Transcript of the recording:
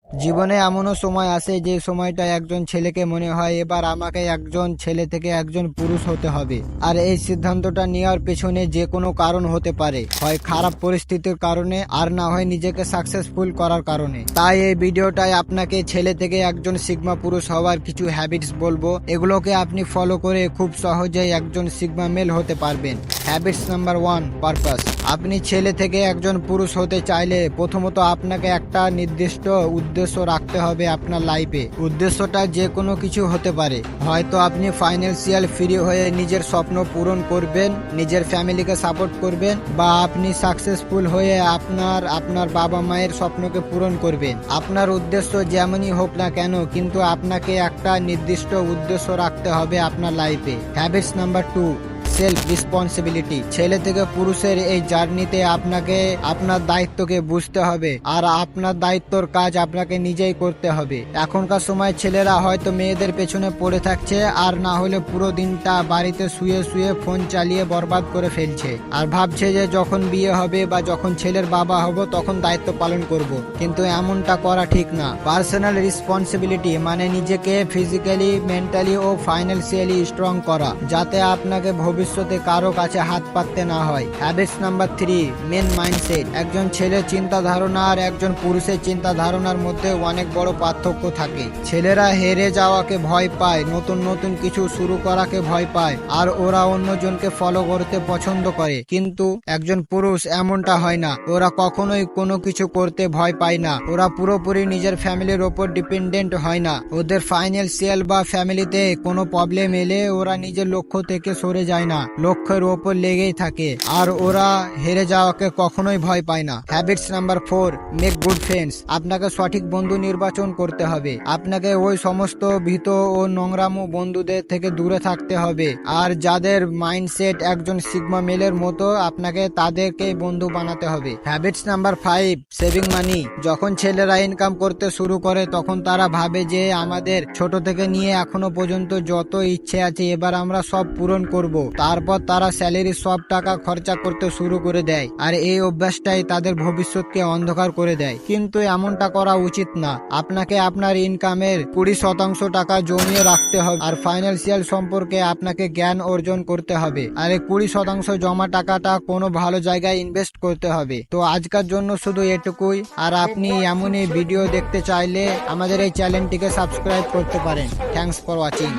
জীবনে এমনও সময় আসে যে সময়টা একজন ছেলেকে মনে হয় এবার আমাকে একজন ছেলে থেকে একজন পুরুষ হতে হবে। আর এই সিদ্ধান্তটা নেওয়ার পেছনে যে কোনো কারণ হতে পারে, হয় খারাপ পরিস্থিতির কারণে, আর না হয় নিজেকে সাকসেসফুল করার কারণে। তাই এই ভিডিওটায় আপনাকে ছেলে থেকে একজন সিগমা পুরুষ হওয়ার কিছু হ্যাবিটস বলবো। এগুলোকে আপনি ফলো করে খুব সহজেই একজন সিগমা মেল হতে পারবেন। Habits number 1, purpose. আপনি ছেলে থেকে একজন পুরুষ হতে চাইলে প্রথমত আপনাকে একটা নির্দিষ্ট উদ্দেশ্য রাখতে হবে আপনার লাইফে। উদ্দেশ্যটা যে কোনো কিছু হতে পারে। হয়তো আপনি ফাইন্যান্সিয়াল ফ্রি হয়ে নিজের স্বপ্ন পূরণ করবেন, নিজের ফ্যামিলিকে সাপোর্ট করবেন, বা আপনি সাকসেসফুল হয়ে আপনার বাবা মায়ের স্বপ্নকে পূরণ করবেন। আপনার উদ্দেশ্য যেমনই হোক না কেন, কিন্তু আপনাকে একটা নির্দিষ্ট উদ্দেশ্য রাখতে হবে আপনার লাইফে। Habits number 2, self responsibility. ছেলে থেকে পুরুষের এই জার্নিতে আপনাকে আপনার দায়িত্বকে বুঝতে হবে, আর আপনার দায়িত্বর কাজ আপনাকে নিজেই করতে হবে। এখনকার সময় ছেলেরা হয়তো মেয়েদের পেছনে পড়ে থাকছে, আর না হলে পুরো দিনটা বাড়িতে শুয়ে শুয়ে ফোন চালিয়ে বরবাদ করে ফেলছে, আর ভাবছে যে যখন বিয়ে হবে বা যখন ছেলের বাবা হব তখন দায়িত্ব পালন করব। কিন্তু এমনটা করা ঠিক না। পার্সোনাল রেসপন্সিবিলিটি মানে নিজেকে ফিজিক্যালি, মেন্টালি ও ফাইন্যান্সিয়ালি স্ট্রং করা, যাতে আপনাকে ভবিষ্যতে কারো কাছে হাত পাততে না হয়। Habits number 3, men mindset. একজন ছেলের চিন্তা ধারণা আর একজন পুরুষের চিন্তা ধারণার মধ্যে অনেক বড় পার্থক্য থাকে। ছেলেরা হেরে যাওয়াকে ভয় পায়, নতুন নতুন কিছু শুরু করাকে ভয় পায়, আর ওরা অন্যজনকে ফলো করতে পছন্দ করে। কিন্তু একজন পুরুষ এমনটা হয় না। ওরা কখনোই কোনো কিছু করতে ভয় পায় না। ওরা পুরোপুরি নিজের ফ্যামিলির ওপর ডিপেন্ডেন্ট হয় না। ওদের ফাইন্যান্সিয়াল বা ফ্যামিলিতে কোনো প্রবলেম এলে ওরা নিজের লক্ষ্য থেকে সরে যায় না, লক্ষ্যের ওপর লেগেই থাকে, আর ওরা হেরে যাওয়াকে কখনোই ভয় পায় না। Habits number 4, make good friends. আপনাকে সঠিক বন্ধু নির্বাচন করতে হবে। আপনাকে ওই সমস্ত ভীত ও নোংরামু বন্ধুদের থেকে দূরে থাকতে হবে, আর যাদের মাইন্ডসেট একজন সিগমা মেলের মতো, আপনাকে তাদেরকে বন্ধু বানাতে হবে। হ্যাবিটস নাম্বার 5, সেভিং মানি। যখন ছেলেরা ইনকাম করতে শুরু করে তখন তারা ভাবে যে আমাদের ছোট থেকে নিয়ে এখনো পর্যন্ত যত ইচ্ছে আছে এবার আমরা সব পূরণ করব। তারপর তারা স্যালারির সব টাকা খরচা করতে শুরু করে দেয়, আর এই অভ্যাসটাই তাদের ভবিষ্যৎকে অন্ধকার করে দেয়। কিন্তু এমনটা করা উচিত না। আপনাকে আপনার ইনকামের 20% টাকা জমিয়ে রাখতে হবে, আর ফাইন্যান্সিয়াল সম্পর্কে আপনাকে জ্ঞান অর্জন করতে হবে, আর এই 20% জমা টাকাটা কোনো ভালো জায়গায় ইনভেস্ট করতে হবে। তো আজকের জন্য শুধু এটুকুই। আর আপনি এমনই ভিডিও দেখতে চাইলে আমাদের এই চ্যানেলটিকে সাবস্ক্রাইব করতে পারেন। Thanks for watching.